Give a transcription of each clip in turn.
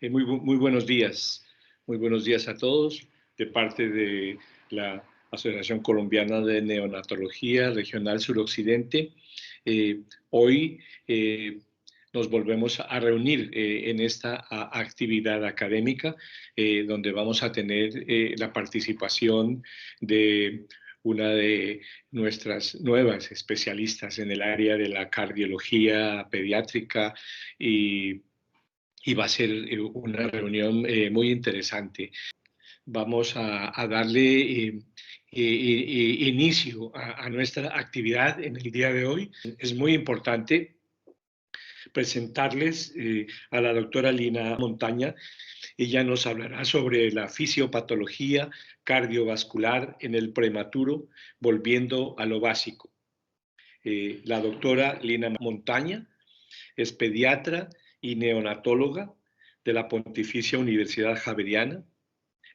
Muy buenos días a todos de parte de la Asociación Colombiana de Neonatología Regional Suroccidente. Hoy nos volvemos a reunir en esta actividad académica donde vamos a tener la participación de una de nuestras nuevas especialistas en el área de la cardiología pediátrica y va a ser una reunión muy interesante. Vamos a darle inicio a nuestra actividad en el día de hoy. Es muy importante presentarles a la doctora Lina Montaña. Ella nos hablará sobre la fisiopatología cardiovascular en el prematuro, volviendo a lo básico. La doctora Lina Montaña es pediatra y neonatóloga de la Pontificia Universidad Javeriana,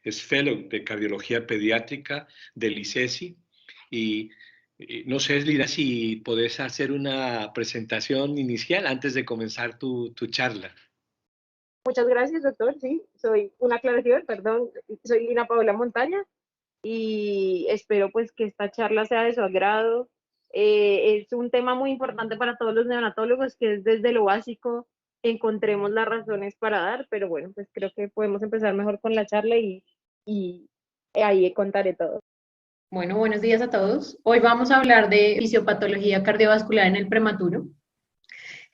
es fellow de cardiología pediátrica del ICESI y no sé, Lina, si podés hacer una presentación inicial antes de comenzar tu charla. Muchas gracias, doctor. Sí, soy una aclaración, perdón, soy Lina Paola Montaña y espero pues que esta charla sea de su agrado. Es un tema muy importante para todos los neonatólogos, que es desde lo básico encontremos las razones para dar, pero bueno, pues creo que podemos empezar mejor con la charla y ahí contaré todo. Bueno, buenos días a todos. Hoy vamos a hablar de fisiopatología cardiovascular en el prematuro.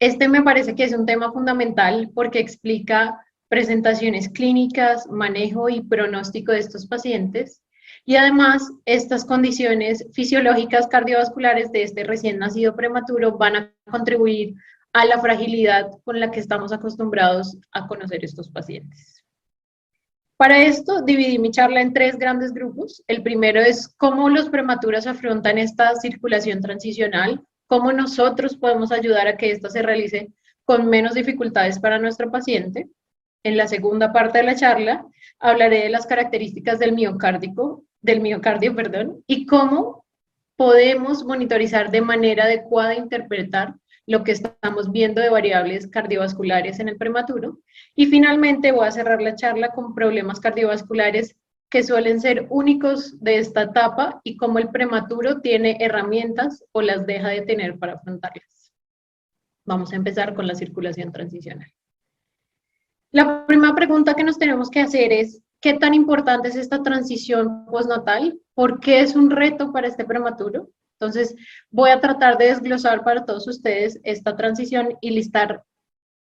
Este me parece que es un tema fundamental porque explica presentaciones clínicas, manejo y pronóstico de estos pacientes y además estas condiciones fisiológicas cardiovasculares de este recién nacido prematuro van a contribuir a la fragilidad con la que estamos acostumbrados a conocer estos pacientes. Para esto dividí mi charla en 3 grandes grupos. El primero es cómo los prematuros afrontan esta circulación transicional, cómo nosotros podemos ayudar a que esta se realice con menos dificultades para nuestro paciente. En la segunda parte de la charla hablaré de las características del miocardio, y cómo podemos monitorizar de manera adecuada e interpretar lo que estamos viendo de variables cardiovasculares en el prematuro. Y finalmente voy a cerrar la charla con problemas cardiovasculares que suelen ser únicos de esta etapa y cómo el prematuro tiene herramientas o las deja de tener para afrontarlas. Vamos a empezar con la circulación transicional. La primera pregunta que nos tenemos que hacer es, ¿qué tan importante es esta transición postnatal? ¿Por qué es un reto para este prematuro? Entonces, voy a tratar de desglosar para todos ustedes esta transición y listar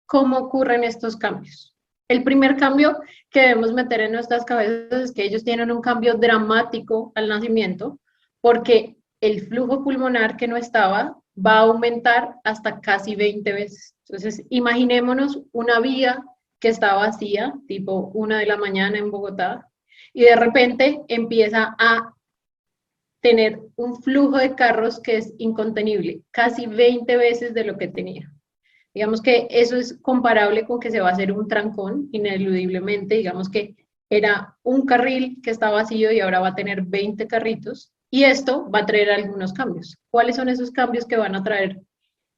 cómo ocurren estos cambios. El primer cambio que debemos meter en nuestras cabezas es que ellos tienen un cambio dramático al nacimiento, porque el flujo pulmonar que no estaba va a aumentar hasta casi 20 veces. Entonces, imaginémonos una vía que está vacía, tipo 1 de la mañana en Bogotá, y de repente empieza a tener un flujo de carros que es incontenible, casi 20 veces de lo que tenía. Digamos que eso es comparable con que se va a hacer un trancón, ineludiblemente, digamos que era un carril que está vacío y ahora va a tener 20 carritos, y esto va a traer algunos cambios. ¿Cuáles son esos cambios que van a traer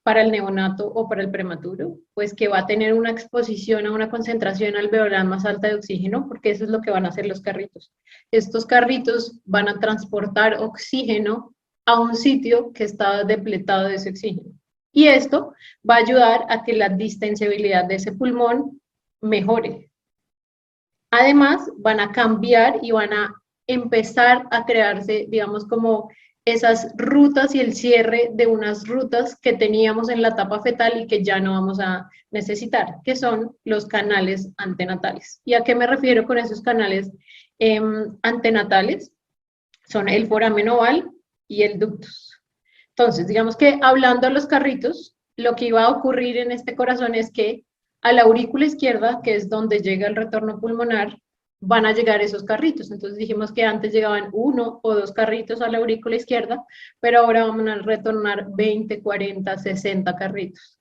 para el neonato o para el prematuro? Pues que va a tener una exposición a una concentración alveolar más alta de oxígeno, porque eso es lo que van a hacer los carritos. Estos carritos van a transportar oxígeno a un sitio que está depletado de ese oxígeno. Y esto va a ayudar a que la distensibilidad de ese pulmón mejore. Además, van a cambiar y van a empezar a crearse, digamos, como esas rutas y el cierre de unas rutas que teníamos en la etapa fetal y que ya no vamos a necesitar, que son los canales antenatales. ¿Y a qué me refiero con esos canales antenatales? Son el foramen oval y el ductus. Entonces, digamos que hablando de los carritos, lo que iba a ocurrir en este corazón es que a la aurícula izquierda, que es donde llega el retorno pulmonar, van a llegar esos carritos. Entonces dijimos que antes llegaban 1 o 2 carritos a la aurícula izquierda, pero ahora vamos a retornar 20, 40, 60 carritos.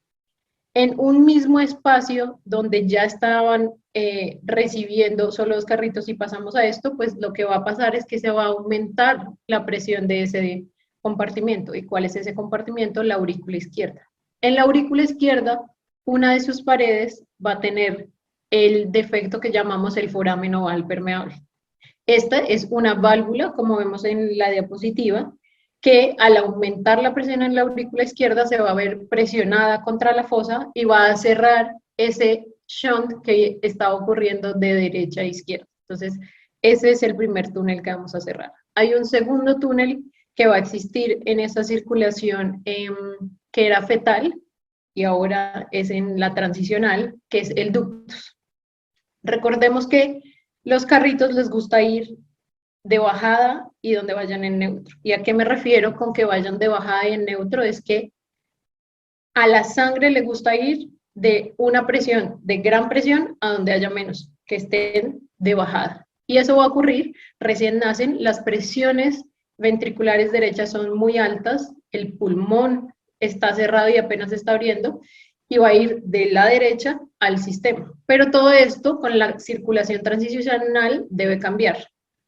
En un mismo espacio donde ya estaban recibiendo solo 2 carritos y pasamos a esto, pues lo que va a pasar es que se va a aumentar la presión de ese compartimiento. ¿Y cuál es ese compartimiento? La aurícula izquierda. En la aurícula izquierda, una de sus paredes va a tener el defecto que llamamos el foramen oval permeable. Esta es una válvula, como vemos en la diapositiva, que al aumentar la presión en la aurícula izquierda se va a ver presionada contra la fosa y va a cerrar ese shunt que está ocurriendo de derecha a izquierda. Entonces, ese es el primer túnel que vamos a cerrar. Hay un segundo túnel que va a existir en esa circulación que era fetal y ahora es en la transicional, que es el ductus. Recordemos que los carritos les gusta ir de bajada y donde vayan en neutro. ¿Y a qué me refiero con que vayan de bajada y en neutro? Es que a la sangre le gusta ir de una presión, de gran presión, a donde haya menos, que estén de bajada. Y eso va a ocurrir, recién nacen, las presiones ventriculares derechas son muy altas, el pulmón está cerrado y apenas se está abriendo, y va a ir de la derecha al sistema. Pero todo esto con la circulación transicional debe cambiar.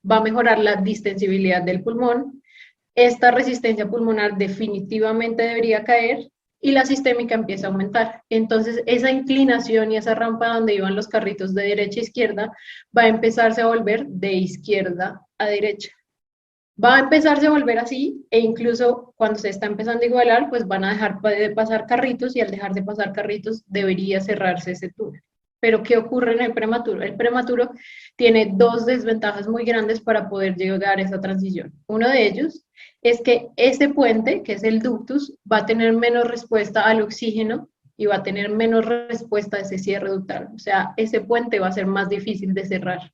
Va a mejorar la distensibilidad del pulmón, esta resistencia pulmonar definitivamente debería caer y la sistémica empieza a aumentar. Entonces esa inclinación y esa rampa donde iban los carritos de derecha a izquierda va a empezarse a volver de izquierda a derecha. Va a empezarse a volver así e incluso cuando se está empezando a igualar, pues van a dejar de pasar carritos y al dejar de pasar carritos debería cerrarse ese túnel. Pero ¿qué ocurre en el prematuro? El prematuro tiene dos desventajas muy grandes para poder llegar a esa transición. Uno de ellos es que ese puente, que es el ductus, va a tener menos respuesta al oxígeno y va a tener menos respuesta a ese cierre ductal. O sea, ese puente va a ser más difícil de cerrar.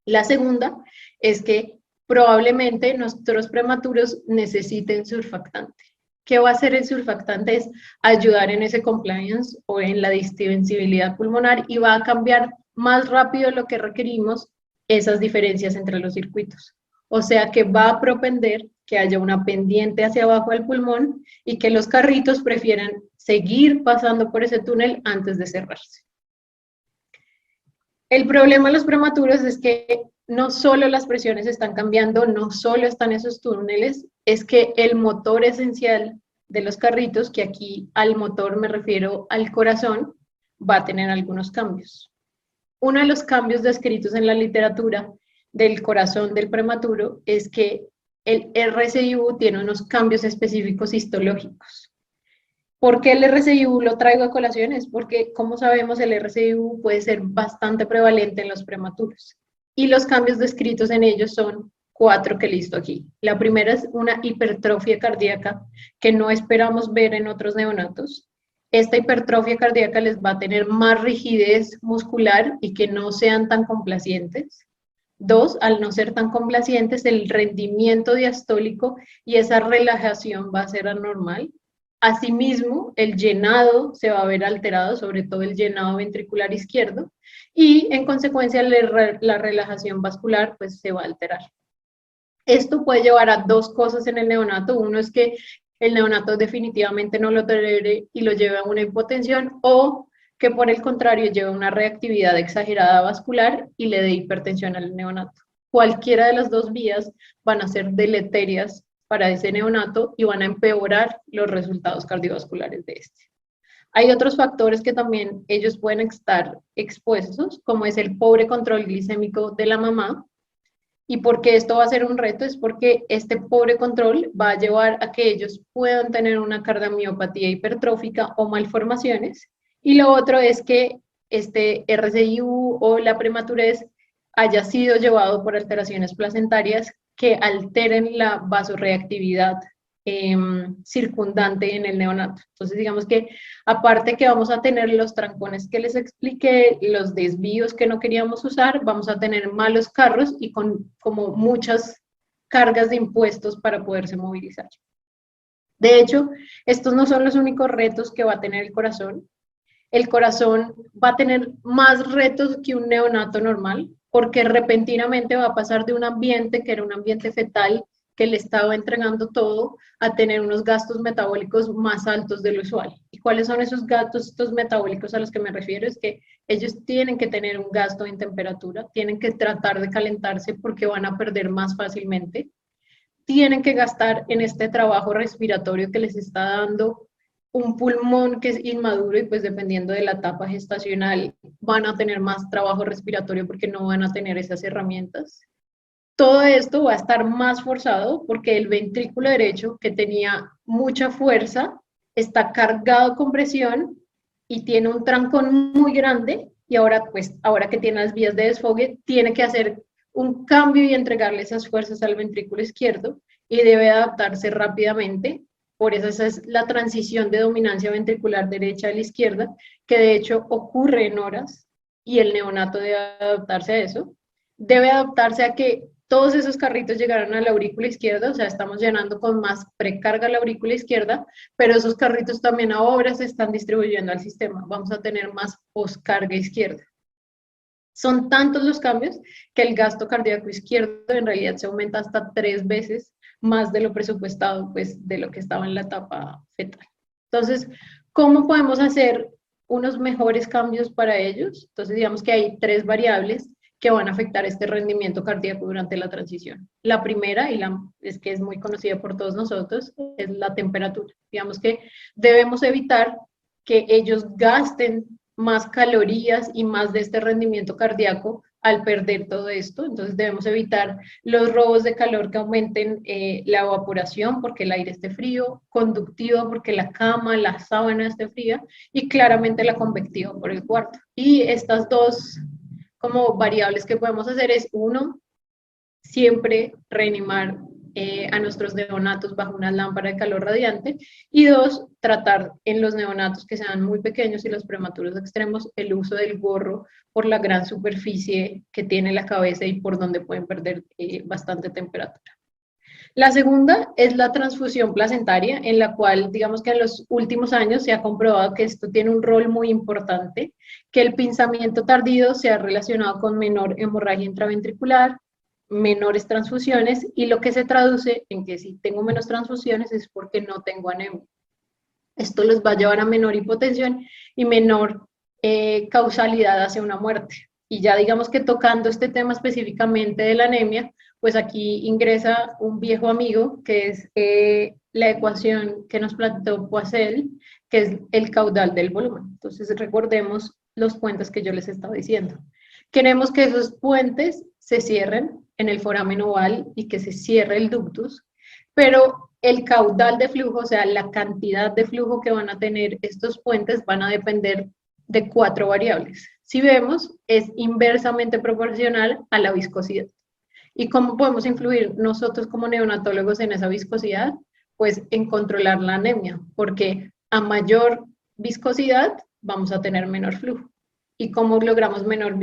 La segunda es que probablemente nuestros prematuros necesiten surfactante. ¿Qué va a hacer el surfactante? Es ayudar en ese compliance o en la distensibilidad pulmonar y va a cambiar más rápido lo que requerimos esas diferencias entre los circuitos. O sea que va a propender que haya una pendiente hacia abajo del pulmón y que los carritos prefieran seguir pasando por ese túnel antes de cerrarse. El problema de los prematuros es que no solo las presiones están cambiando, no solo están esos túneles, es que el motor esencial de los carritos, que aquí al motor me refiero al corazón, va a tener algunos cambios. Uno de los cambios descritos en la literatura del corazón del prematuro es que el RCIU tiene unos cambios específicos histológicos. ¿Por qué el RCIU lo traigo a colación? Es porque, como sabemos, el RCIU puede ser bastante prevalente en los prematuros. Y los cambios descritos en ellos son 4 que listo aquí. La primera es una hipertrofia cardíaca que no esperamos ver en otros neonatos. Esta hipertrofia cardíaca les va a tener más rigidez muscular y que no sean tan complacientes. 2, al no ser tan complacientes, el rendimiento diastólico y esa relajación va a ser anormal. Asimismo, el llenado se va a ver alterado, sobre todo el llenado ventricular izquierdo, y en consecuencia la relajación vascular pues, se va a alterar. Esto puede llevar a dos cosas en el neonato. Uno es que el neonato definitivamente no lo tolere y lo lleve a una hipotensión, o que por el contrario lleve a una reactividad exagerada vascular y le dé hipertensión al neonato. Cualquiera de las dos vías van a ser deleterias para ese neonato y van a empeorar los resultados cardiovasculares de este. Hay otros factores que también ellos pueden estar expuestos, como es el pobre control glicémico de la mamá. ¿Y por qué esto va a ser un reto? Es porque este pobre control va a llevar a que ellos puedan tener una cardiomiopatía hipertrófica o malformaciones. Y lo otro es que este RCIU o la prematurez haya sido llevado por alteraciones placentarias que alteren la vasorreactividad circundante en el neonato. Entonces, digamos que aparte que vamos a tener los trancones que les expliqué, los desvíos que no queríamos usar, vamos a tener malos carros y con como muchas cargas de impuestos para poderse movilizar. De hecho, estos no son los únicos retos que va a tener el corazón. El corazón va a tener más retos que un neonato normal, porque repentinamente va a pasar de un ambiente que era un ambiente fetal, que le estaba entregando todo, a tener unos gastos metabólicos más altos de lo usual. ¿Y cuáles son esos gastos metabólicos a los que me refiero? Es que ellos tienen que tener un gasto en temperatura, tienen que tratar de calentarse porque van a perder más fácilmente, tienen que gastar en este trabajo respiratorio que les está dando un pulmón que es inmaduro y pues dependiendo de la etapa gestacional van a tener más trabajo respiratorio porque no van a tener esas herramientas. Todo esto va a estar más forzado porque el ventrículo derecho, que tenía mucha fuerza, está cargado con presión y tiene un trancón muy grande y ahora, pues, ahora que tiene las vías de desfogue, tiene que hacer un cambio y entregarle esas fuerzas al ventrículo izquierdo y debe adaptarse rápidamente. Por eso esa es la transición de dominancia ventricular derecha a la izquierda, que de hecho ocurre en horas y el neonato debe adaptarse a eso. Debe adaptarse a que todos esos carritos llegaron a la aurícula izquierda, o sea, estamos llenando con más precarga la aurícula izquierda, pero esos carritos también ahora se están distribuyendo al sistema. Vamos a tener más poscarga izquierda. Son tantos los cambios que el gasto cardíaco izquierdo en realidad se aumenta hasta 3 veces más de lo presupuestado, pues de lo que estaba en la etapa fetal. Entonces, ¿cómo podemos hacer unos mejores cambios para ellos? Entonces, digamos que hay 3 variables que van a afectar este rendimiento cardíaco durante la transición. La primera, y es que es muy conocida por todos nosotros, es la temperatura. Digamos que debemos evitar que ellos gasten más calorías y más de este rendimiento cardíaco al perder todo esto. Entonces debemos evitar los robos de calor que aumenten la evaporación porque el aire esté frío, conductivo porque la cama, la sábana esté fría y claramente la convectiva por el cuarto. Y estas dos como variables que podemos hacer es, uno, siempre reanimar a nuestros neonatos bajo una lámpara de calor radiante, y 2, tratar en los neonatos que sean muy pequeños y los prematuros extremos el uso del gorro por la gran superficie que tiene la cabeza y por donde pueden perder bastante temperatura. La segunda es la transfusión placentaria, en la cual, digamos que en los últimos años se ha comprobado que esto tiene un rol muy importante, que el pinzamiento tardío se ha relacionado con menor hemorragia intraventricular, menores transfusiones, y lo que se traduce en que si tengo menos transfusiones es porque no tengo anemia. Esto los va a llevar a menor hipotensión y menor causalidad hacia una muerte. Y ya digamos que tocando este tema específicamente de la anemia, pues aquí ingresa un viejo amigo que es la ecuación que nos planteó Poiseuille, que es el caudal del volumen. Entonces recordemos los puentes que yo les estaba diciendo. Queremos que esos puentes se cierren en el foramen oval y que se cierre el ductus, pero el caudal de flujo, o sea, la cantidad de flujo que van a tener estos puentes van a depender de 4 variables. Si vemos, es inversamente proporcional a la viscosidad. ¿Y cómo podemos influir nosotros como neonatólogos en esa viscosidad? Pues en controlar la anemia, porque a mayor viscosidad vamos a tener menor flujo. ¿Y cómo logramos mayor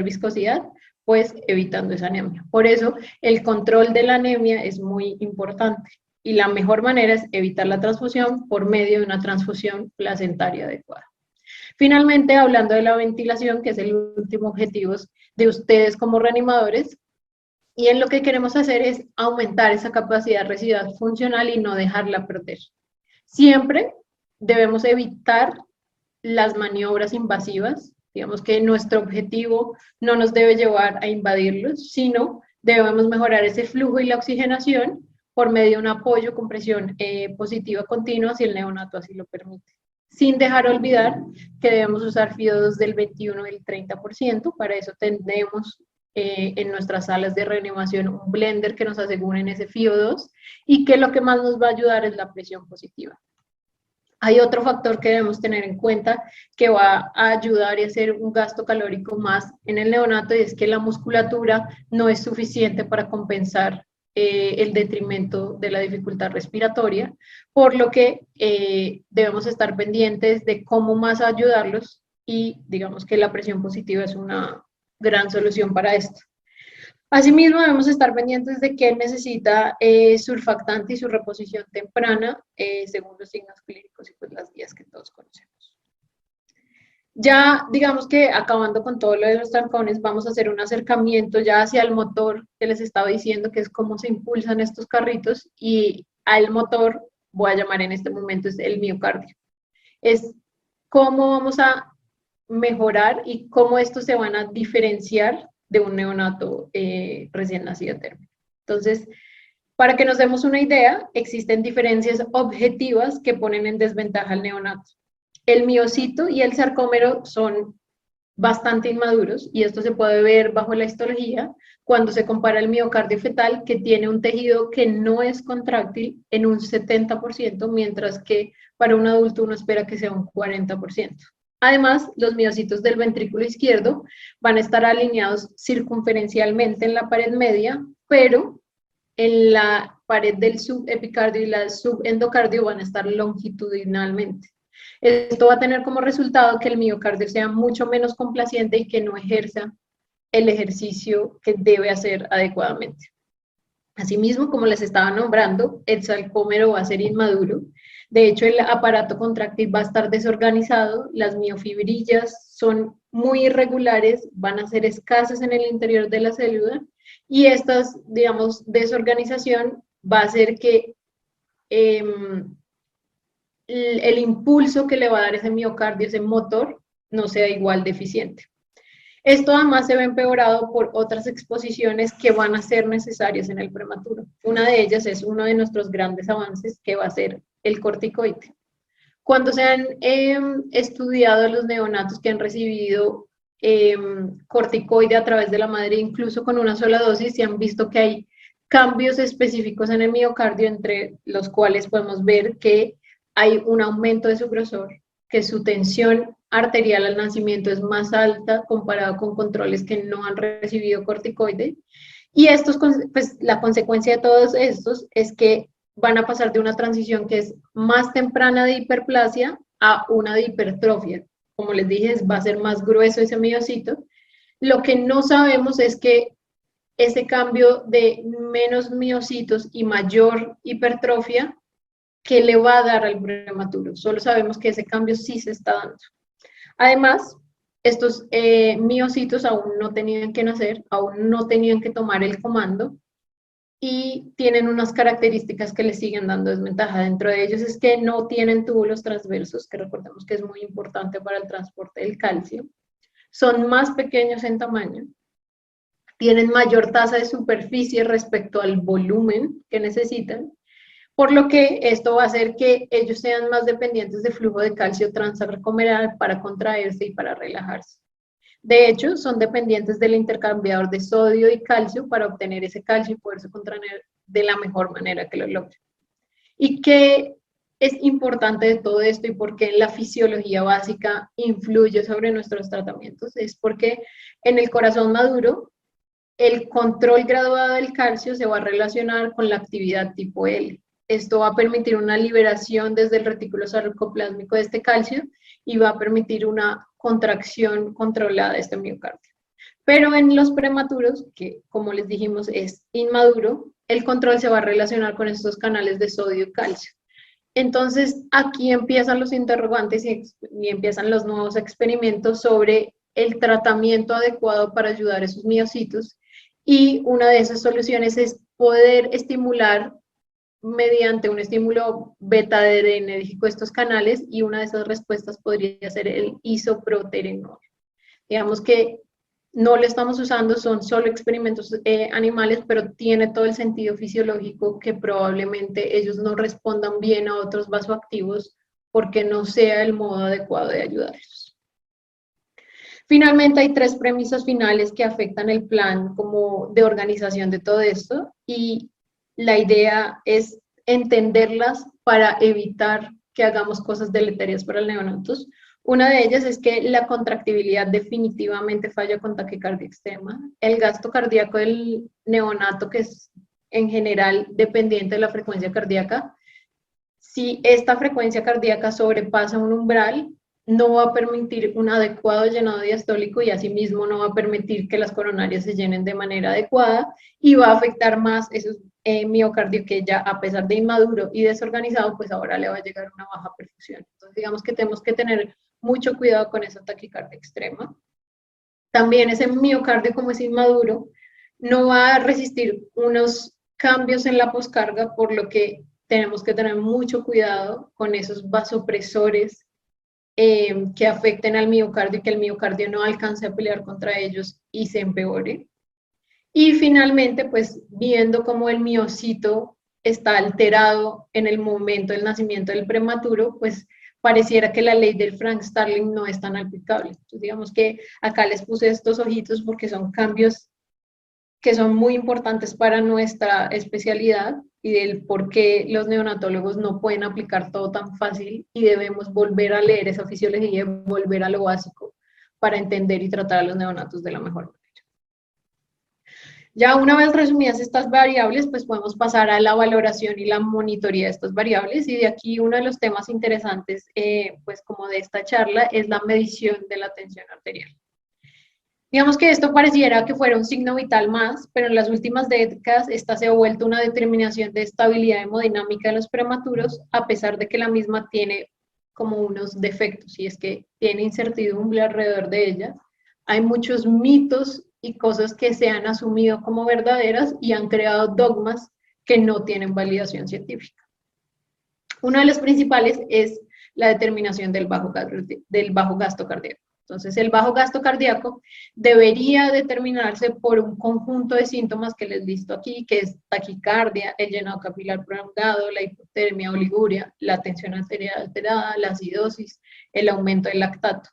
viscosidad? Pues evitando esa anemia. Por eso el control de la anemia es muy importante y la mejor manera es evitar la transfusión por medio de una transfusión placentaria adecuada. Finalmente, hablando de la ventilación, que es el último objetivo de ustedes como reanimadores, y en lo que queremos hacer es aumentar esa capacidad residual funcional y no dejarla perder. Siempre debemos evitar las maniobras invasivas, digamos que nuestro objetivo no nos debe llevar a invadirlos, sino debemos mejorar ese flujo y la oxigenación por medio de un apoyo con presión positiva continua si el neonato así lo permite. Sin dejar olvidar que debemos usar FIO2 del 21 y el 30%, para eso tendremos en nuestras salas de reanimación un blender que nos asegure en ese FIO2 y que lo que más nos va a ayudar es la presión positiva. Hay otro factor que debemos tener en cuenta que va a ayudar y hacer un gasto calórico más en el neonato, y es que la musculatura no es suficiente para compensar el detrimento de la dificultad respiratoria, por lo que debemos estar pendientes de cómo más ayudarlos, y digamos que la presión positiva es una gran solución para esto. Asimismo, debemos estar pendientes de que necesita surfactante y su reposición temprana según los signos clínicos y pues las guías que todos conocemos. Ya, digamos que acabando con todo lo de los trancones, vamos a hacer un acercamiento ya hacia el motor que les estaba diciendo, que es cómo se impulsan estos carritos, y al motor voy a llamar en este momento es el miocardio. Es cómo vamos a mejorar y cómo estos se van a diferenciar de un neonato recién nacido térmico. Entonces, Para que nos demos una idea, existen diferencias objetivas que ponen en desventaja al neonato. El miocito y el sarcómero son bastante inmaduros, y esto se puede ver bajo la histología cuando se compara el miocardio fetal, que tiene un tejido que no es contráctil en un 70%, mientras que para un adulto uno espera que sea un 40%. Además, los miocitos del ventrículo izquierdo van a estar alineados circunferencialmente en la pared media, pero en la pared del subepicardio y la subendocardio van a estar longitudinalmente. Esto va a tener como resultado que el miocardio sea mucho menos complaciente y que no ejerza el ejercicio que debe hacer adecuadamente. Asimismo, como les estaba nombrando, el sarcómero va a ser inmaduro. De hecho, el aparato contráctil va a estar desorganizado, las miofibrillas son muy irregulares, van a ser escasas en el interior de la célula, y esta, digamos, desorganización va a hacer que el impulso que le va a dar ese miocardio, ese motor, no sea igual de eficiente. Esto además se ve empeorado por otras exposiciones que van a ser necesarias en el prematuro. Una de ellas es uno de nuestros grandes avances, que va a ser el corticoide. Cuando se han estudiado los neonatos que han recibido corticoide a través de la madre, incluso con una sola dosis, se han visto que hay cambios específicos en el miocardio, entre los cuales podemos ver que hay un aumento de su grosor, que su tensión arterial al nacimiento es más alta comparado con controles que no han recibido corticoide. Y estos, pues, la consecuencia de todos estos es que van a pasar de una transición que es más temprana de hiperplasia a una de hipertrofia. Como les dije, va a ser más grueso ese miocito. Lo que no sabemos es que ese cambio de menos miocitos y mayor hipertrofia, ¿qué le va a dar al prematuro? Solo sabemos que ese cambio sí se está dando. Además, estos miocitos aún no tenían que nacer, aún no tenían que tomar el comando, y tienen unas características que les siguen dando desventaja. Dentro de ellos es que no tienen túbulos transversos, que recordemos que es muy importante para el transporte del calcio. Son más pequeños en tamaño, tienen mayor tasa de superficie respecto al volumen que necesitan, por lo que esto va a hacer que ellos sean más dependientes de flujo de calcio transarcomeral para contraerse y para relajarse. De hecho, son dependientes del intercambiador de sodio y calcio para obtener ese calcio y poderse contraer de la mejor manera que lo logren. ¿Y qué es importante de todo esto y por qué la fisiología básica influye sobre nuestros tratamientos? Es porque en el corazón maduro, el control graduado del calcio se va a relacionar con la actividad tipo L. Esto va a permitir una liberación desde el retículo sarcoplásmico de este calcio y va a permitir una contracción controlada de este miocardio. Pero en los prematuros, que como les dijimos es inmaduro, el control se va a relacionar con estos canales de sodio y calcio. Entonces aquí empiezan los interrogantes y empiezan los nuevos experimentos sobre el tratamiento adecuado para ayudar a esos miocitos, y una de esas soluciones es poder estimular mediante un estímulo beta-adrenérgico estos canales, y una de esas respuestas podría ser el isoproterenol. Digamos que no lo estamos usando, son solo experimentos animales, pero tiene todo el sentido fisiológico que probablemente ellos no respondan bien a otros vasoactivos porque no sea el modo adecuado de ayudarlos. Finalmente, hay tres premisas finales que afectan el plan como de organización de todo esto, y la idea es entenderlas para evitar que hagamos cosas deleterias para el neonatos. Una de ellas es que la contractibilidad definitivamente falla con taquicardia extrema. El gasto cardíaco del neonato, que es en general dependiente de la frecuencia cardíaca, si esta frecuencia cardíaca sobrepasa un umbral, no va a permitir un adecuado llenado diastólico, y asimismo no va a permitir que las coronarias se llenen de manera adecuada, y va a afectar más esos miocardio que ya, a pesar de inmaduro y desorganizado, pues ahora le va a llegar una baja perfusión. Entonces digamos que tenemos que tener mucho cuidado con esa taquicardia extrema. También ese miocardio, como es inmaduro, no va a resistir unos cambios en la poscarga, por lo que tenemos que tener mucho cuidado con esos vasopresores que afecten al miocardio y que el miocardio no alcance a pelear contra ellos y se empeore. Y finalmente, pues viendo cómo el miocito está alterado en el momento del nacimiento del prematuro, pues pareciera que la ley del Frank Starling no es tan aplicable. Entonces, digamos que acá les puse estos ojitos porque son cambios que son muy importantes para nuestra especialidad y del por qué los neonatólogos no pueden aplicar todo tan fácil y debemos volver a leer esa fisiología y volver a lo básico para entender y tratar a los neonatos de la mejor manera. Ya una vez resumidas estas variables, pues podemos pasar a la valoración y la monitoría de estas variables, y de aquí uno de los temas interesantes, pues como de esta charla, es la medición de la tensión arterial. Digamos que esto pareciera que fuera un signo vital más, pero en las últimas décadas esta se ha vuelto una determinación de estabilidad hemodinámica de los prematuros, a pesar de que la misma tiene como unos defectos, y es que tiene incertidumbre alrededor de ella. Hay muchos mitos y cosas que se han asumido como verdaderas y han creado dogmas que no tienen validación científica. Uno de los principales es la determinación del bajo gasto cardíaco. Entonces, el bajo gasto cardíaco debería determinarse por un conjunto de síntomas que les listo aquí, que es taquicardia, el llenado capilar prolongado, la hipotermia, oliguria, la tensión arterial alterada, la acidosis, el aumento del lactato.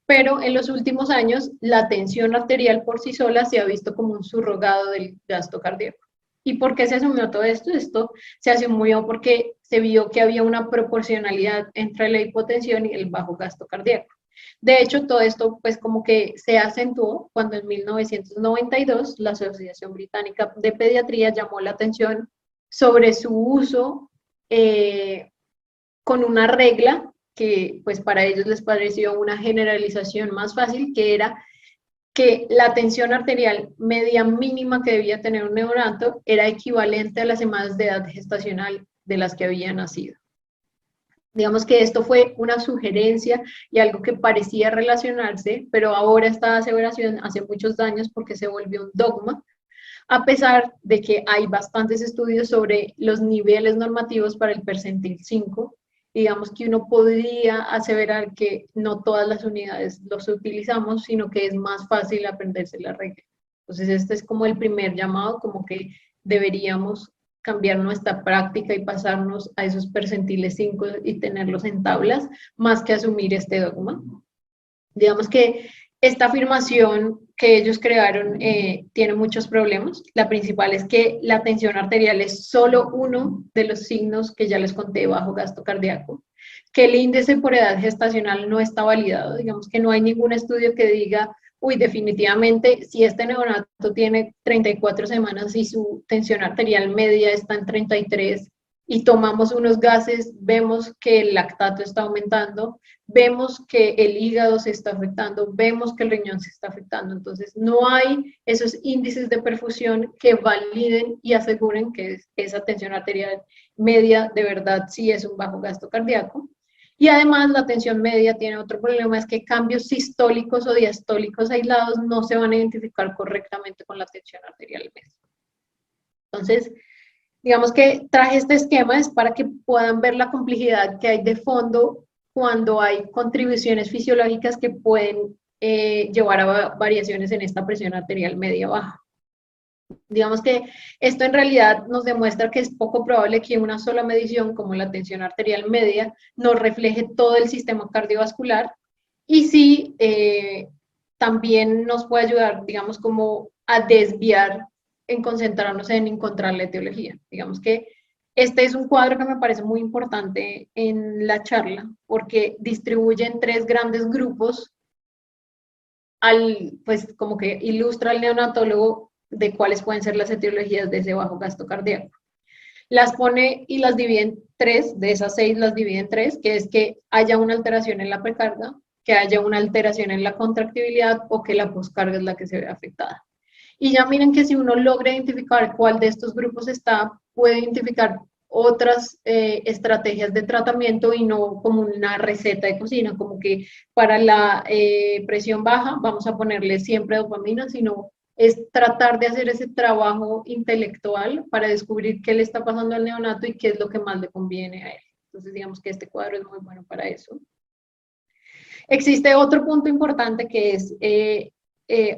Pero en los últimos años, la tensión arterial por sí sola se ha visto como un subrogado del gasto cardíaco. ¿Y por qué se asumió todo esto? Esto se asumió porque se vio que había una proporcionalidad entre la hipotensión y el bajo gasto cardíaco. De hecho, todo esto pues como que se acentuó cuando en 1992 la Asociación Británica de Pediatría llamó la atención sobre su uso con una regla que pues para ellos les pareció una generalización más fácil, que era que la tensión arterial media mínima que debía tener un neonato era equivalente a las semanas de edad gestacional de las que había nacido. Digamos que esto fue una sugerencia y algo que parecía relacionarse, pero ahora esta aseveración hace muchos daños porque se volvió un dogma, a pesar de que hay bastantes estudios sobre los niveles normativos para el percentil 5. Digamos que uno podría aseverar que no todas las unidades los utilizamos, sino que es más fácil aprenderse la regla. Entonces este es como el primer llamado, como que deberíamos cambiar nuestra práctica y pasarnos a esos percentiles 5 y tenerlos en tablas, más que asumir este dogma. Digamos que esta afirmación que ellos crearon tiene muchos problemas. La principal es que la tensión arterial es solo uno de los signos que ya les conté bajo gasto cardíaco, que el índice por edad gestacional no está validado. Digamos que no hay ningún estudio que diga, uy, definitivamente, si este neonato tiene 34 semanas y su tensión arterial media está en 33 y tomamos unos gases, vemos que el lactato está aumentando, vemos que el hígado se está afectando, vemos que el riñón se está afectando. Entonces, no hay esos índices de perfusión que validen y aseguren que esa tensión arterial media de verdad sí es un bajo gasto cardíaco. Y además la tensión media tiene otro problema, es que cambios sistólicos o diastólicos aislados no se van a identificar correctamente con la tensión arterial media. Entonces, digamos que traje este esquema es para que puedan ver la complejidad que hay de fondo cuando hay contribuciones fisiológicas que pueden llevar a variaciones en esta presión arterial media-baja. Digamos que esto en realidad nos demuestra que es poco probable que una sola medición, como la tensión arterial media, nos refleje todo el sistema cardiovascular, y sí también nos puede ayudar, digamos, como a desviar en concentrarnos en encontrar la etiología. Digamos que este es un cuadro que me parece muy importante en la charla, porque distribuye en 3 grandes grupos, pues como que ilustra al neonatólogo de cuáles pueden ser las etiologías de ese bajo gasto cardíaco. Las pone y las divide en 3, de esas 6 las divide en 3, que es que haya una alteración en la precarga, que haya una alteración en la contractibilidad o que la poscarga es la que se ve afectada. Y ya miren que si uno logra identificar cuál de estos grupos está, puede identificar otras estrategias de tratamiento y no como una receta de cocina, como que para la presión baja vamos a ponerle siempre dopamina, sino es tratar de hacer ese trabajo intelectual para descubrir qué le está pasando al neonato y qué es lo que más le conviene a él. Entonces digamos que este cuadro es muy bueno para eso. Existe otro punto importante que es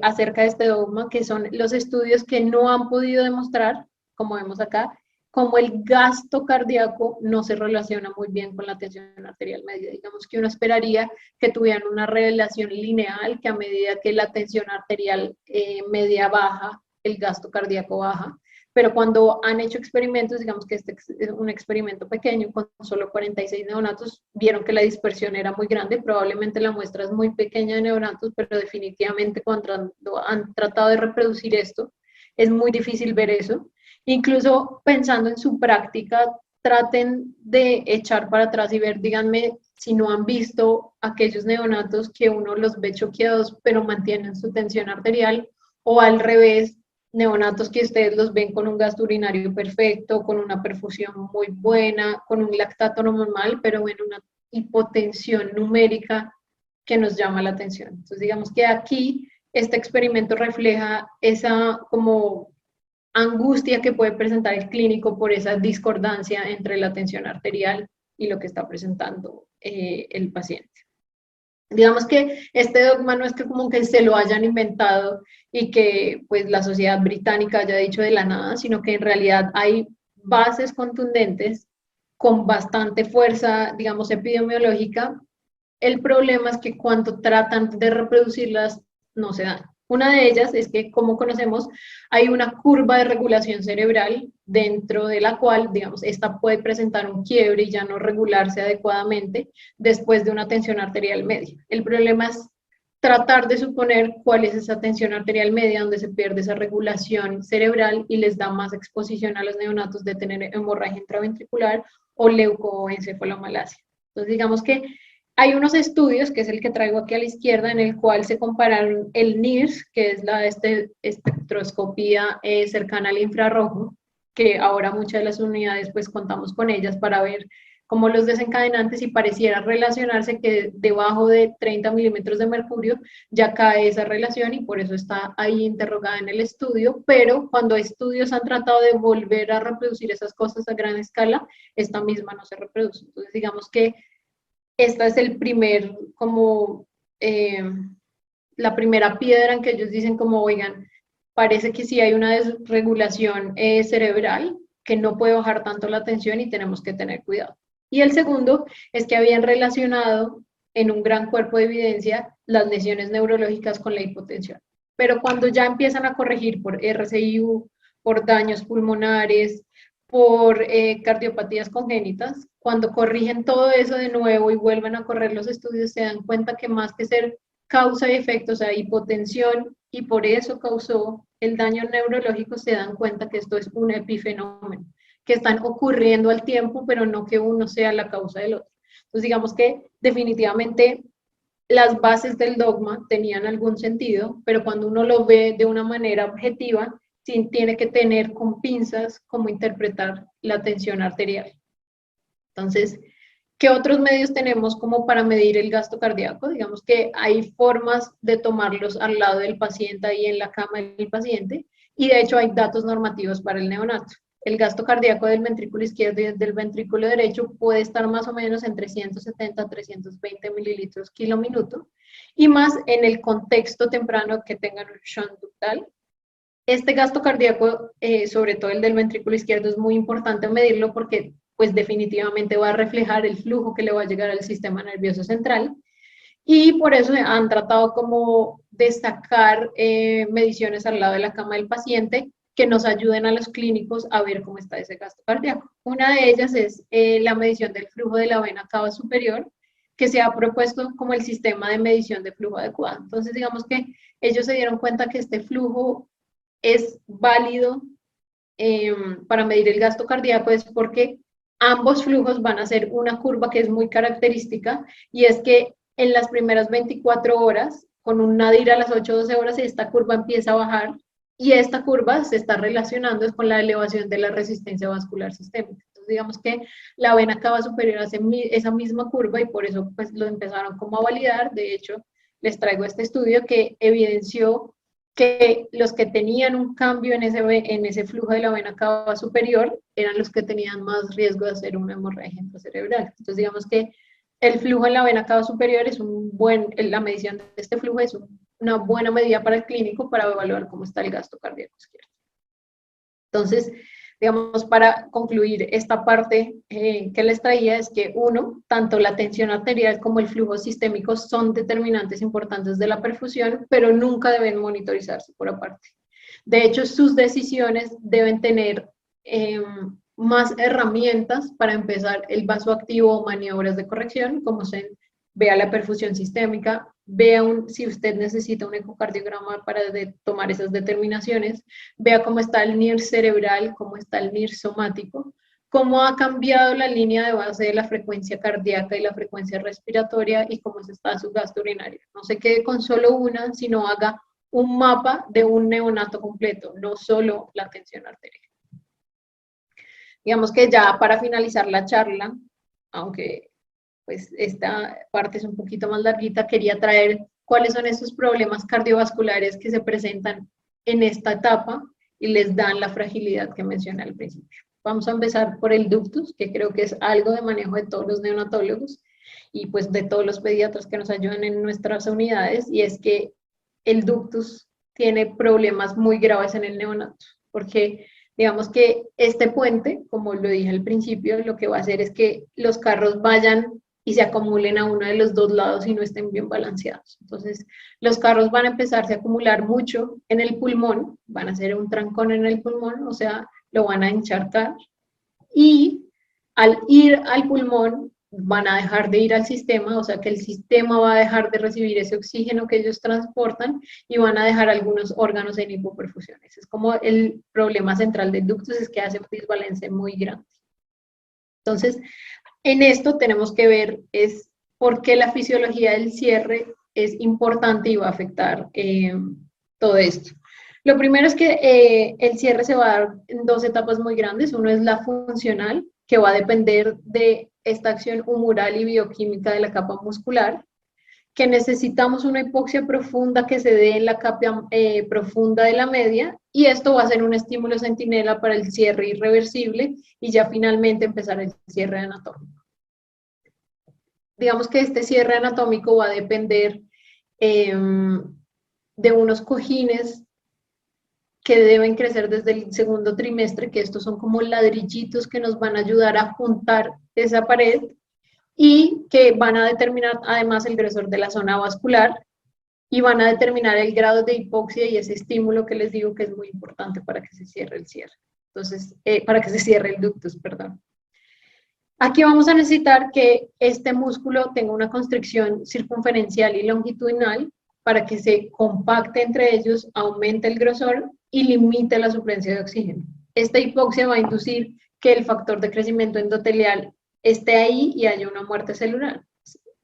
acerca de este dogma, que son los estudios que no han podido demostrar, como vemos acá, cómo el gasto cardíaco no se relaciona muy bien con la tensión arterial media. Digamos que uno esperaría que tuvieran una relación lineal, que a medida que la tensión arterial media baja, el gasto cardíaco baja, pero cuando han hecho experimentos, digamos que este es un experimento pequeño con solo 46 neonatos, vieron que la dispersión era muy grande, probablemente la muestra es muy pequeña de neonatos, pero definitivamente cuando han tratado de reproducir esto, es muy difícil ver eso. Incluso pensando en su práctica, traten de echar para atrás y ver, díganme si no han visto aquellos neonatos que uno los ve choqueados, pero mantienen su tensión arterial, o al revés, neonatos que ustedes los ven con un gasto urinario perfecto, con una perfusión muy buena, con un lactato normal, pero en una hipotensión numérica que nos llama la atención. Entonces, digamos que aquí este experimento refleja esa como angustia que puede presentar el clínico por esa discordancia entre la tensión arterial y lo que está presentando el paciente. Digamos que este dogma no es que como que se lo hayan inventado y que pues la sociedad británica haya dicho de la nada, sino que en realidad hay bases contundentes con bastante fuerza, digamos, epidemiológica. El problema es que cuando tratan de reproducirlas no se dan. Una de ellas es que, como conocemos, hay una curva de regulación cerebral dentro de la cual, digamos, esta puede presentar un quiebre y ya no regularse adecuadamente después de una tensión arterial media. El problema es tratar de suponer cuál es esa tensión arterial media donde se pierde esa regulación cerebral y les da más exposición a los neonatos de tener hemorragia intraventricular o leucoencefalomalacia. Entonces, digamos que hay unos estudios, que es el que traigo aquí a la izquierda, en el cual se compararon el NIRS, que es la espectroscopía cercana al infrarrojo, que ahora muchas de las unidades pues contamos con ellas para ver cómo los desencadenantes, y pareciera relacionarse que debajo de 30 milímetros de mercurio ya cae esa relación y por eso está ahí interrogada en el estudio, pero cuando estudios han tratado de volver a reproducir esas cosas a gran escala, esta misma no se reproduce. Entonces digamos que esta es el primer, como, la primera piedra en que ellos dicen como, oigan, parece que sí hay una desregulación cerebral que no puede bajar tanto la tensión y tenemos que tener cuidado. Y el segundo es que habían relacionado en un gran cuerpo de evidencia las lesiones neurológicas con la hipotensión. Pero cuando ya empiezan a corregir por RCIU, por daños pulmonares, por cardiopatías congénitas, cuando corrigen todo eso de nuevo y vuelven a correr los estudios, se dan cuenta que más que ser causa y efecto, o sea, hipotensión, y por eso causó el daño neurológico, se dan cuenta que esto es un epifenómeno, que están ocurriendo al tiempo, pero no que uno sea la causa del otro. Entonces, digamos que definitivamente las bases del dogma tenían algún sentido, pero cuando uno lo ve de una manera objetiva, sí tiene que tener con pinzas cómo interpretar la tensión arterial. Entonces, ¿qué otros medios tenemos como para medir el gasto cardíaco? Digamos que hay formas de tomarlos al lado del paciente, ahí en la cama del paciente, y de hecho hay datos normativos para el neonato. El gasto cardíaco del ventrículo izquierdo y del ventrículo derecho puede estar más o menos entre 170 a 320 mililitros kilo minuto, y más en el contexto temprano que tengan un shunt ductal. Este gasto cardíaco, sobre todo el del ventrículo izquierdo, es muy importante medirlo porque pues definitivamente va a reflejar el flujo que le va a llegar al sistema nervioso central, y por eso han tratado como de sacar mediciones al lado de la cama del paciente que nos ayuden a los clínicos a ver cómo está ese gasto cardíaco. Una de ellas es la medición del flujo de la vena cava superior, que se ha propuesto como el sistema de medición de flujo adecuado. Entonces, digamos que ellos se dieron cuenta que este flujo es válido para medir el gasto cardíaco, es porque ambos flujos van a ser una curva que es muy característica, y es que en las primeras 24 horas, con un nadir a las 8 o 12 horas, esta curva empieza a bajar, y esta curva se está relacionando con la elevación de la resistencia vascular sistémica. Entonces, digamos que la vena cava superior hace esa misma curva, y por eso pues lo empezaron como a validar. De hecho, les traigo este estudio que evidenció que los que tenían un cambio en ese flujo de la vena cava superior eran los que tenían más riesgo de hacer una hemorragia intracerebral. Entonces, digamos que el flujo en la vena cava superior es la medición de este flujo es un una buena medida para el clínico para evaluar cómo está el gasto cardíaco izquierdo. Entonces, digamos, para concluir esta parte que les traía es que, uno, tanto la tensión arterial como el flujo sistémico son determinantes importantes de la perfusión, pero nunca deben monitorizarse por aparte. De hecho, sus decisiones deben tener más herramientas para empezar el vasoactivo o maniobras de corrección, como se vea la perfusión sistémica, vea si usted necesita un ecocardiograma para tomar esas determinaciones, vea cómo está el NIR cerebral, cómo está el NIR somático, cómo ha cambiado la línea de base de la frecuencia cardíaca y la frecuencia respiratoria y cómo está su gasto urinario. No se quede con solo una, sino haga un mapa de un neonato completo, no solo la tensión arterial. Digamos que ya para finalizar la charla, aunque pues esta parte es un poquito más larguita, quería traer cuáles son estos problemas cardiovasculares que se presentan en esta etapa y les dan la fragilidad que mencioné al principio. Vamos a empezar por el ductus, que creo que es algo de manejo de todos los neonatólogos y pues de todos los pediatras que nos ayudan en nuestras unidades, y es que el ductus tiene problemas muy graves en el neonato, porque digamos que este puente, como lo dije al principio, lo que va a hacer es que los carros vayan y se acumulen a uno de los dos lados y no estén bien balanceados. Entonces, los carros van a empezarse a acumular mucho en el pulmón, van a hacer un trancón en el pulmón, o sea, lo van a encharcar, y al ir al pulmón van a dejar de ir al sistema, o sea que el sistema va a dejar de recibir ese oxígeno que ellos transportan y van a dejar algunos órganos en hipoperfusión. Ese es como el problema central del ductus, es que hace un desbalance muy grande. Entonces, en esto tenemos que ver es por qué la fisiología del cierre es importante y va a afectar todo esto. Lo primero es que el cierre se va a dar en dos etapas muy grandes. Uno es la funcional, que va a depender de esta acción humoral y bioquímica de la capa muscular, que necesitamos una hipoxia profunda que se dé en la capa profunda de la media, y esto va a ser un estímulo centinela para el cierre irreversible y ya finalmente empezar el cierre anatómico. Digamos que este cierre anatómico va a depender de unos cojines que deben crecer desde el segundo trimestre, que estos son como ladrillitos que nos van a ayudar a juntar esa pared y que van a determinar además el grosor de la zona vascular y van a determinar el grado de hipoxia y ese estímulo que les digo que es muy importante para que se cierre el cierre. Entonces, para que se cierre el ductus, perdón. Aquí vamos a necesitar que este músculo tenga una constricción circunferencial y longitudinal para que se compacte entre ellos, aumente el grosor y limite la suplencia de oxígeno. Esta hipoxia va a inducir que el factor de crecimiento endotelial esté ahí y haya una muerte celular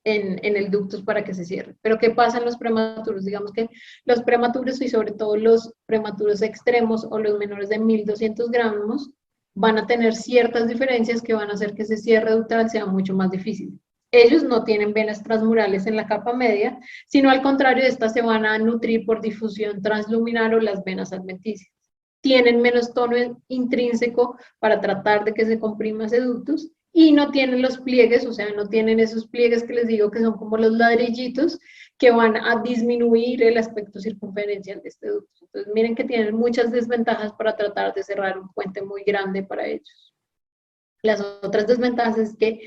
en el ductus para que se cierre. Pero ¿qué pasa en los prematuros? Digamos que los prematuros y sobre todo los prematuros extremos o los menores de 1200 gramos van a tener ciertas diferencias que van a hacer que ese cierre ductal sea mucho más difícil. Ellos no tienen venas transmurales en la capa media, sino al contrario, estas se van a nutrir por difusión transluminar o las venas adventicias. Tienen menos tono intrínseco para tratar de que se comprima ese ductus y no tienen los pliegues, o sea, no tienen esos pliegues que les digo que son como los ladrillitos que van a disminuir el aspecto circunferencial de este ductus. Entonces, miren que tienen muchas desventajas para tratar de cerrar un puente muy grande para ellos. Las otras desventajas es que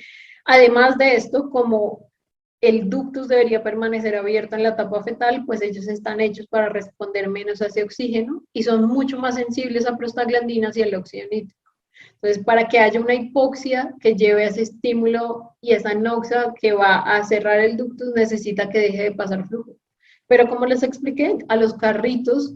además de esto, como el ductus debería permanecer abierto en la etapa fetal, pues ellos están hechos para responder menos a ese oxígeno y son mucho más sensibles a prostaglandinas y al óxido nítrico. Entonces, para que haya una hipoxia que lleve a ese estímulo y esa noxa que va a cerrar el ductus, necesita que deje de pasar flujo. Pero como les expliqué, a los carritos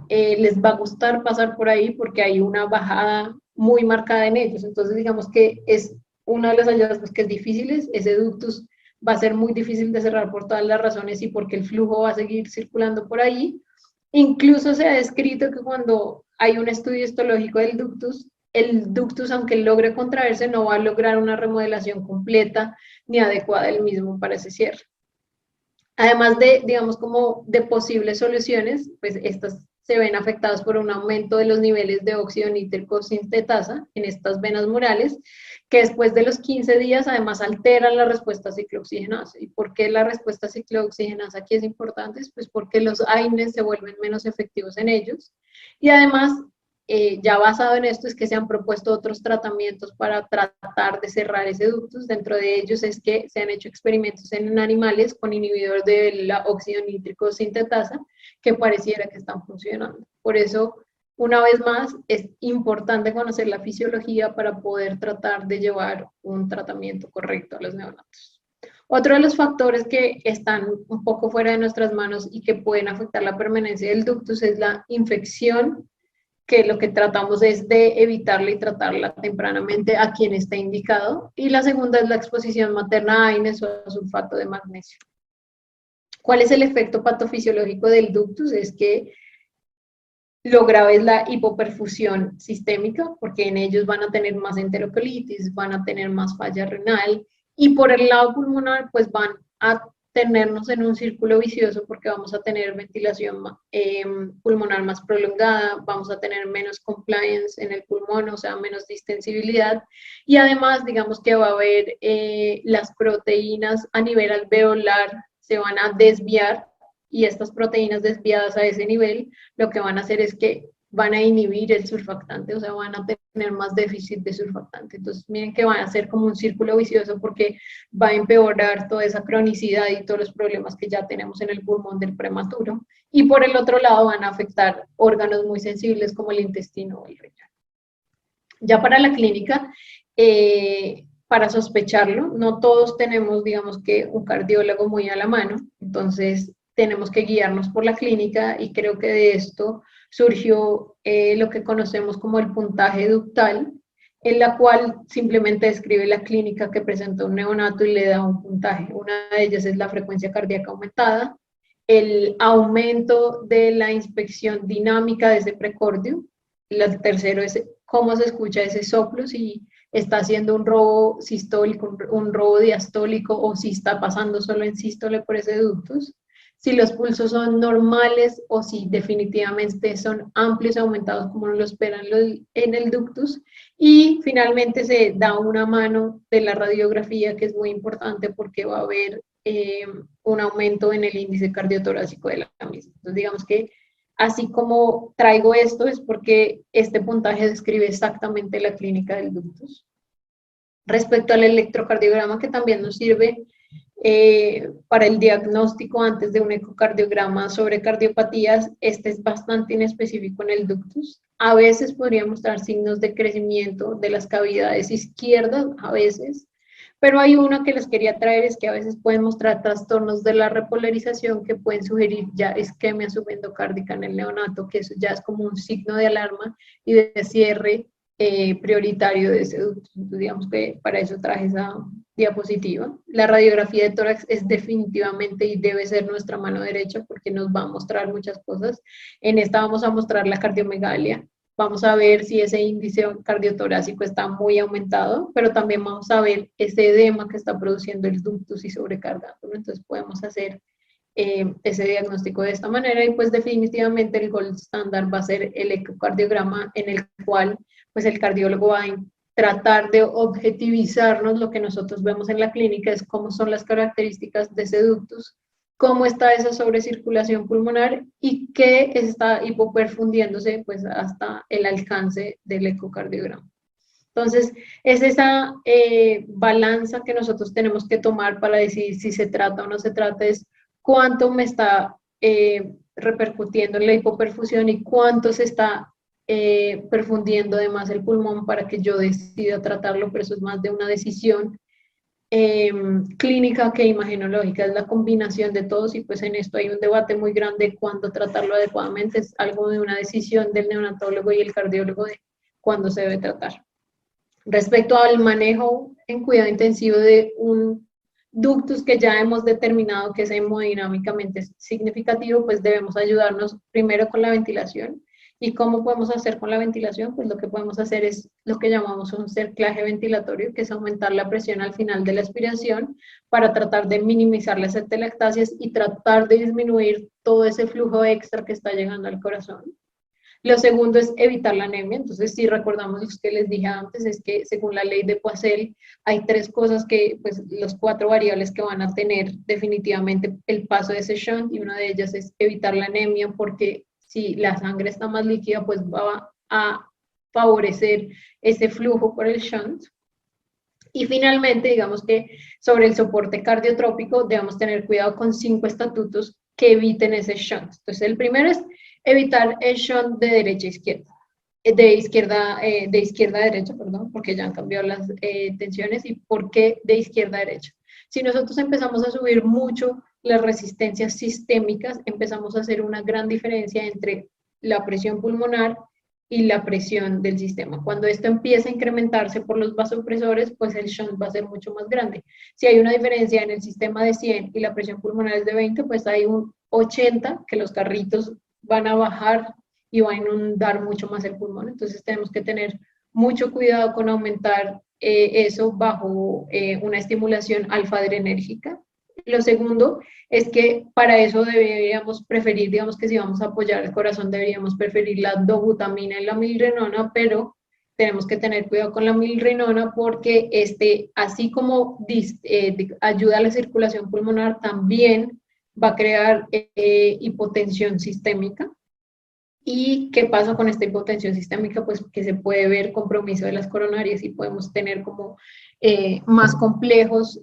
les va a gustar pasar por ahí porque hay una bajada muy marcada en ellos. Entonces, digamos que es una de las hallazgos que es difícil, ese ductus va a ser muy difícil de cerrar por todas las razones y porque el flujo va a seguir circulando por ahí. Incluso se ha descrito que cuando hay un estudio histológico del ductus, el ductus, aunque logre contraerse, no va a lograr una remodelación completa ni adecuada del mismo para ese cierre. Además de, digamos, como de posibles soluciones, pues estas se ven afectados por un aumento de los niveles de óxido nítrico sintetasa en estas venas murales, que después de los 15 días además alteran la respuesta ciclooxigenasa. ¿Y por qué la respuesta ciclooxigenasa aquí es importante? Pues porque los AINES se vuelven menos efectivos en ellos, y además, ya basado en esto, es que se han propuesto otros tratamientos para tratar de cerrar ese ductus. Dentro de ellos es que se han hecho experimentos en animales con inhibidor de la óxido nítrico sintetasa que pareciera que están funcionando. Por eso, una vez más, es importante conocer la fisiología para poder tratar de llevar un tratamiento correcto a los neonatos. Otro de los factores que están un poco fuera de nuestras manos y que pueden afectar la permanencia del ductus es la infección, que lo que tratamos es de evitarla y tratarla tempranamente a quien está indicado. Y la segunda es la exposición materna a AINES o a sulfato de magnesio. ¿Cuál es el efecto patofisiológico del ductus? Es que lo grave es la hipoperfusión sistémica, porque en ellos van a tener más enterocolitis, van a tener más falla renal, y por el lado pulmonar, pues van a tenernos en un círculo vicioso porque vamos a tener ventilación pulmonar más prolongada, vamos a tener menos compliance en el pulmón, o sea, menos distensibilidad, y además, digamos que va a haber las proteínas a nivel alveolar se van a desviar, y estas proteínas desviadas a ese nivel lo que van a hacer es que van a inhibir el surfactante, o sea, van a tener más déficit de surfactante. Entonces, miren que van a ser como un círculo vicioso porque va a empeorar toda esa cronicidad y todos los problemas que ya tenemos en el pulmón del prematuro. Y por el otro lado van a afectar órganos muy sensibles como el intestino o el riñón. Ya para la clínica, para sospecharlo, no todos tenemos, digamos que, un cardiólogo muy a la mano, entonces tenemos que guiarnos por la clínica, y creo que de esto surgió lo que conocemos como el puntaje ductal, en la cual simplemente describe la clínica que presenta un neonato y le da un puntaje. Una de ellas es la frecuencia cardíaca aumentada, el aumento de la inspección dinámica de ese precordio, el tercero es cómo se escucha ese soplo, si está haciendo un robo sistólico, un robo diastólico, o si está pasando solo en sístole por ese ductus, si los pulsos son normales o si definitivamente son amplios y aumentados como lo esperan en el ductus, y finalmente se da una mano de la radiografía, que es muy importante porque va a haber un aumento en el índice cardiotorácico de la misma. Entonces, digamos que así como traigo esto es porque este puntaje describe exactamente la clínica del ductus. Respecto al electrocardiograma, que también nos sirve para el diagnóstico antes de un ecocardiograma sobre cardiopatías, este es bastante inespecífico en el ductus. A veces podría mostrar signos de crecimiento de las cavidades izquierdas, a veces, pero hay una que les quería traer, es que a veces pueden mostrar trastornos de la repolarización que pueden sugerir ya isquemia subendocárdica en el neonato, que eso ya es como un signo de alarma y de cierre prioritario de ese ductus. Entonces, digamos que para eso traje esa diapositiva. La radiografía de tórax es definitivamente y debe ser nuestra mano derecha porque nos va a mostrar muchas cosas. En esta vamos a mostrar la cardiomegalia. Vamos a ver si ese índice cardiotorácico está muy aumentado, pero también vamos a ver ese edema que está produciendo el ductus y sobrecargándolo. Entonces podemos hacer ese diagnóstico de esta manera, y pues definitivamente el gold standard va a ser el ecocardiograma, en el cual pues el cardiólogo va a tratar de objetivizarnos lo que nosotros vemos en la clínica, es cómo son las características de ese ductus, cómo está esa sobrecirculación pulmonar y qué está hipoperfundiéndose pues hasta el alcance del ecocardiograma. Entonces, es esa balanza que nosotros tenemos que tomar para decidir si se trata o no se trata, es cuánto me está repercutiendo en la hipoperfusión y cuánto se está perfundiendo además el pulmón para que yo decida tratarlo, pero eso es más de una decisión clínica que imagenológica, es la combinación de todos, y pues en esto hay un debate muy grande cuándo tratarlo adecuadamente, es algo de una decisión del neonatólogo y el cardiólogo de cuándo se debe tratar. Respecto al manejo en cuidado intensivo de un ductus que ya hemos determinado que es hemodinámicamente significativo, pues debemos ayudarnos primero con la ventilación, ¿Y cómo podemos hacer con la ventilación? Pues lo que podemos hacer es lo que llamamos un cerclaje ventilatorio, que es aumentar la presión al final de la aspiración para tratar de minimizar las atelectasias y tratar de disminuir todo ese flujo extra que está llegando al corazón. Lo segundo es evitar la anemia. Entonces, si recordamos lo que les dije antes, es que según la ley de Poiseuille, hay tres cosas que, pues, los 4 variables que van a tener definitivamente el paso de ese shunt, y una de ellas es evitar la anemia, porque si la sangre está más líquida, pues va a favorecer ese flujo por el shunt. Y finalmente, digamos que sobre el soporte cardiotrópico debemos tener cuidado con 5 estatutos que eviten ese shunt. Entonces, el primero es evitar el shunt de derecha a izquierda. De izquierda a derecha, perdón, porque ya han cambiado las tensiones. ¿Y por qué de izquierda a derecha? Si nosotros empezamos a subir mucho las resistencias sistémicas, empezamos a hacer una gran diferencia entre la presión pulmonar y la presión del sistema. Cuando esto empieza a incrementarse por los vasopresores, pues el shunt va a ser mucho más grande. Si hay una diferencia en el sistema de 100 y la presión pulmonar es de 20, pues hay un 80 que los carritos van a bajar y van a inundar mucho más el pulmón. Entonces tenemos que tener mucho cuidado con aumentar eso bajo una estimulación alfa-adrenérgica. Lo segundo es que para eso deberíamos preferir, digamos que si vamos a apoyar el corazón, deberíamos preferir la dobutamina y la milrinona, pero tenemos que tener cuidado con la milrinona porque así como ayuda a la circulación pulmonar, también va a crear hipotensión sistémica. ¿Y qué pasa con esta hipotensión sistémica? Pues que se puede ver compromiso de las coronarias y podemos tener como más complejos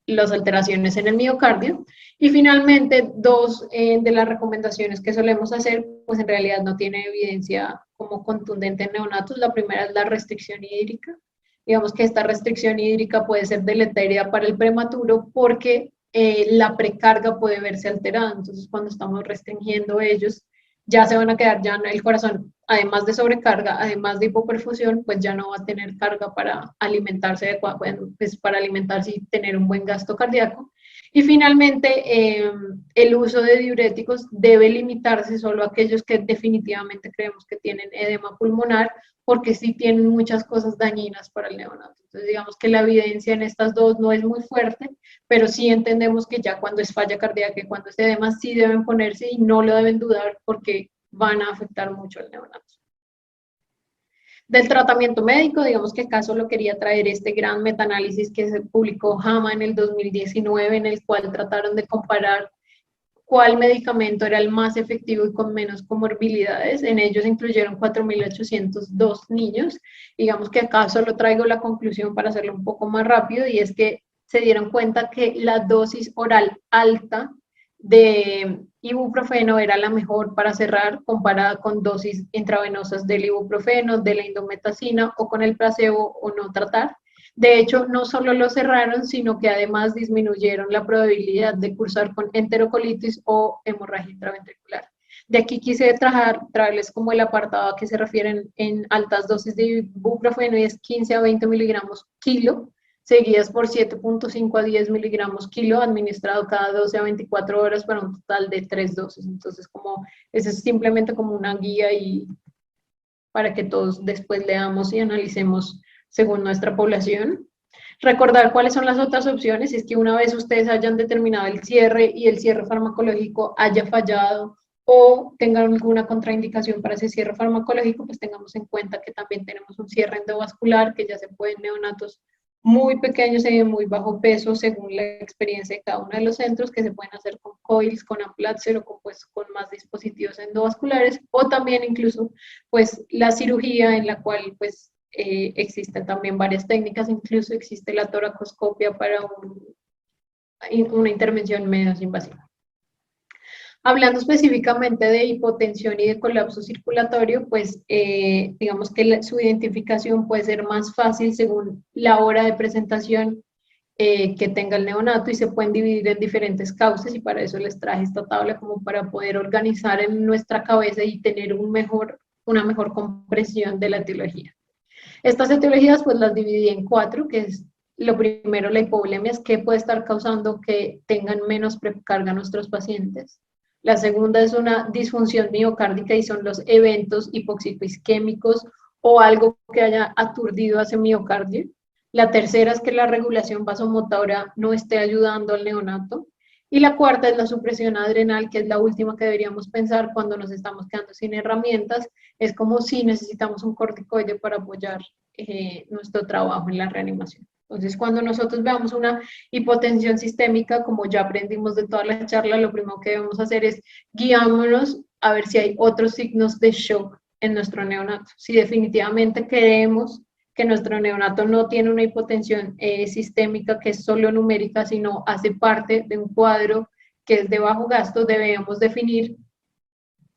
las alteraciones en el miocardio. Y finalmente, 2 de las recomendaciones que solemos hacer, pues en realidad no tiene evidencia como contundente en neonatos. La primera es la restricción hídrica. Digamos que esta restricción hídrica puede ser deletérea para el prematuro porque la precarga puede verse alterada. Entonces, cuando estamos restringiendo ellos, ya se van a quedar, ya el corazón, además de sobrecarga, además de hipoperfusión, pues ya no va a tener carga para alimentarse, pues para alimentarse y tener un buen gasto cardíaco. Y finalmente, el uso de diuréticos debe limitarse solo a aquellos que definitivamente creemos que tienen edema pulmonar, porque sí tienen muchas cosas dañinas para el neonato. Entonces, digamos que la evidencia en estas dos no es muy fuerte, pero sí entendemos que ya cuando es falla cardíaca y cuando es edema sí deben ponerse y no lo deben dudar porque van a afectar mucho al neonato. Del tratamiento médico, digamos que acá solo quería traer este gran metaanálisis que se publicó JAMA en el 2019, en el cual trataron de comparar cuál medicamento era el más efectivo y con menos comorbilidades. En ellos incluyeron 4.802 niños. Digamos que acá solo traigo la conclusión para hacerlo un poco más rápido, y es que se dieron cuenta que la dosis oral alta de ibuprofeno era la mejor para cerrar comparada con dosis intravenosas del ibuprofeno, de la indometacina o con el placebo o no tratar. De hecho, no solo lo cerraron, sino que además disminuyeron la probabilidad de cursar con enterocolitis o hemorragia intraventricular. De aquí quise traerles como el apartado a que se refieren en altas dosis de ibuprofeno, y es 15 a 20 miligramos kilo, seguidas por 7.5 a 10 miligramos kilo, administrado cada 12 a 24 horas para un total de 3 dosis. Entonces, eso es simplemente como una guía y para que todos después leamos y analicemos según nuestra población. Recordar cuáles son las otras opciones, es que una vez ustedes hayan determinado el cierre y el cierre farmacológico haya fallado o tengan alguna contraindicación para ese cierre farmacológico, pues tengamos en cuenta que también tenemos un cierre endovascular que ya se puede en neonatos muy pequeños y de muy bajo peso, según la experiencia de cada uno de los centros, que se pueden hacer con coils, con Amplatzer o con más dispositivos endovasculares, o también incluso pues la cirugía, en la cual pues existen también varias técnicas, incluso existe la toracoscopia para una intervención menos invasiva. Hablando específicamente de hipotensión y de colapso circulatorio, pues digamos que su identificación puede ser más fácil según la hora de presentación que tenga el neonato, y se pueden dividir en diferentes causas, y para eso les traje esta tabla como para poder organizar en nuestra cabeza y tener una mejor comprensión de la etiología. Estas etiologías pues las dividí en 4, que es lo primero, la hipovolemia, es que puede estar causando que tengan menos precarga nuestros pacientes. La segunda es una disfunción miocárdica y son los eventos hipóxicos isquémicos o algo que haya aturdido a ese miocardio. La tercera es que la regulación vasomotora no esté ayudando al neonato. Y la cuarta es la supresión adrenal, que es la última que deberíamos pensar cuando nos estamos quedando sin herramientas. Es como si necesitamos un corticoide para apoyar nuestro trabajo en la reanimación. Entonces, cuando nosotros veamos una hipotensión sistémica, como ya aprendimos de toda la charla, lo primero que debemos hacer es guiámonos a ver si hay otros signos de shock en nuestro neonato. Si definitivamente creemos que nuestro neonato no tiene una hipotensión sistémica que es solo numérica, sino hace parte de un cuadro que es de bajo gasto, debemos definir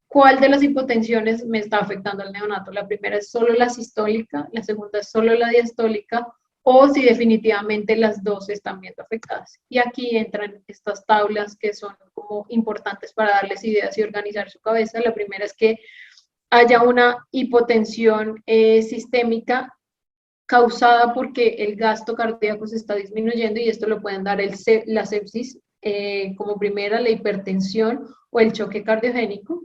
cuál de las hipotensiones me está afectando al neonato. La primera es solo la sistólica, la segunda es solo la diastólica, o si definitivamente las dos están viendo afectadas. Y aquí entran estas tablas que son como importantes para darles ideas y organizar su cabeza. La primera es que haya una hipotensión sistémica causada porque el gasto cardíaco se está disminuyendo y esto lo pueden dar la sepsis como primera, la hipertensión o el choque cardiogénico.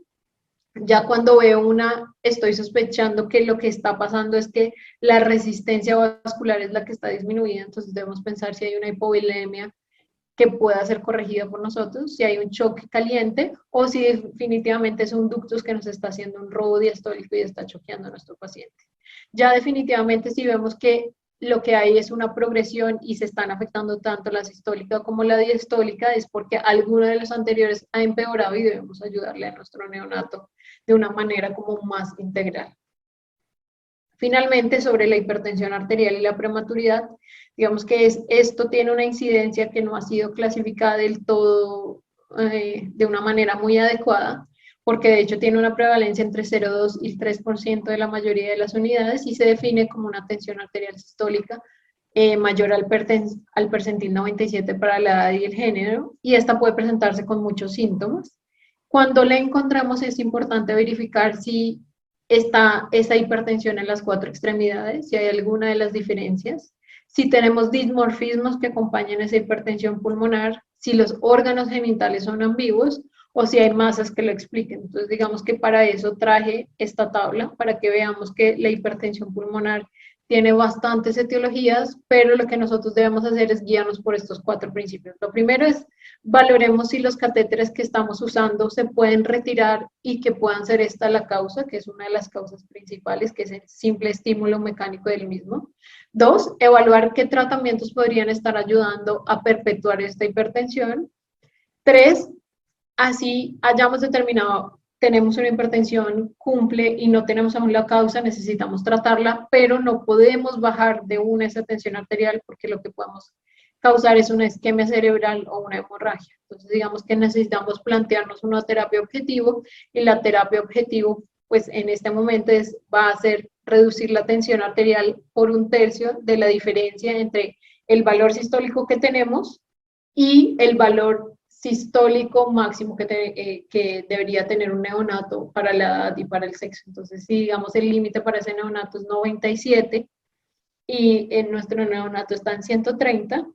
Ya cuando veo estoy sospechando que lo que está pasando es que la resistencia vascular es la que está disminuida, entonces debemos pensar si hay una hipovolemia que pueda ser corregida por nosotros, si hay un choque caliente o si definitivamente es un ductus que nos está haciendo un robo diastólico y está choqueando a nuestro paciente. Ya definitivamente si vemos que lo que hay es una progresión y se están afectando tanto la sistólica como la diastólica, es porque alguno de los anteriores ha empeorado y debemos ayudarle a nuestro neonato de una manera como más integral. Finalmente, sobre la hipertensión arterial y la prematuridad, digamos que esto tiene una incidencia que no ha sido clasificada del todo de una manera muy adecuada, porque de hecho tiene una prevalencia entre 0,2 y 3% de la mayoría de las unidades y se define como una tensión arterial sistólica mayor al percentil 97 para la edad y el género, y esta puede presentarse con muchos síntomas. Cuando la encontramos es importante verificar si está esa hipertensión en las 4 extremidades, si hay alguna de las diferencias, si tenemos dismorfismos que acompañan esa hipertensión pulmonar, si los órganos genitales son ambiguos o si hay masas que lo expliquen. Entonces, digamos que para eso traje esta tabla, para que veamos que la hipertensión pulmonar tiene bastantes etiologías, pero lo que nosotros debemos hacer es guiarnos por estos 4 principios. Lo primero es valoremos si los catéteres que estamos usando se pueden retirar y que puedan ser esta la causa, que es una de las causas principales, que es el simple estímulo mecánico del mismo. 2, evaluar qué tratamientos podrían estar ayudando a perpetuar esta hipertensión. 3, así hayamos determinado, tenemos una hipertensión, cumple y no tenemos aún la causa, necesitamos tratarla, pero no podemos bajar de una esa tensión arterial porque lo que podemos causar es una isquemia cerebral o una hemorragia. Entonces, digamos que necesitamos plantearnos una terapia objetivo y la terapia objetivo, pues en este momento va a ser reducir la tensión arterial por 1/3 de la diferencia entre el valor sistólico que tenemos y el valor sistólico máximo que debería tener un neonato para la edad y para el sexo. Entonces, si digamos el límite para ese neonato es 97 y en nuestro neonato está en 130,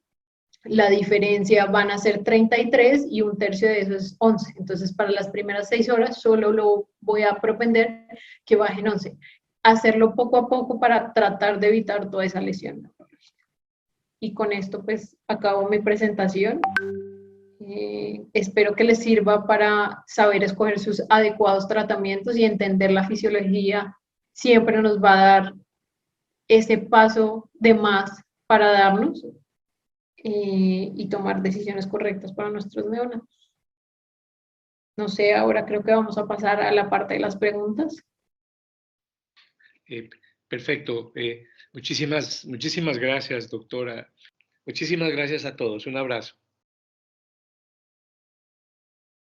la diferencia van a ser 33 y 1/3 de eso es 11. Entonces, para las primeras 6 horas solo lo voy a propender que baje en 11. Hacerlo poco a poco para tratar de evitar toda esa lesión. Y con esto, pues, acabo mi presentación. Espero que les sirva para saber escoger sus adecuados tratamientos y entender la fisiología. Siempre nos va a dar ese paso de más para darnos y tomar decisiones correctas para nuestros neonatos. No sé, ahora creo que vamos a pasar a la parte de las preguntas. Perfecto. Muchísimas gracias, doctora. Muchísimas gracias a todos. Un abrazo.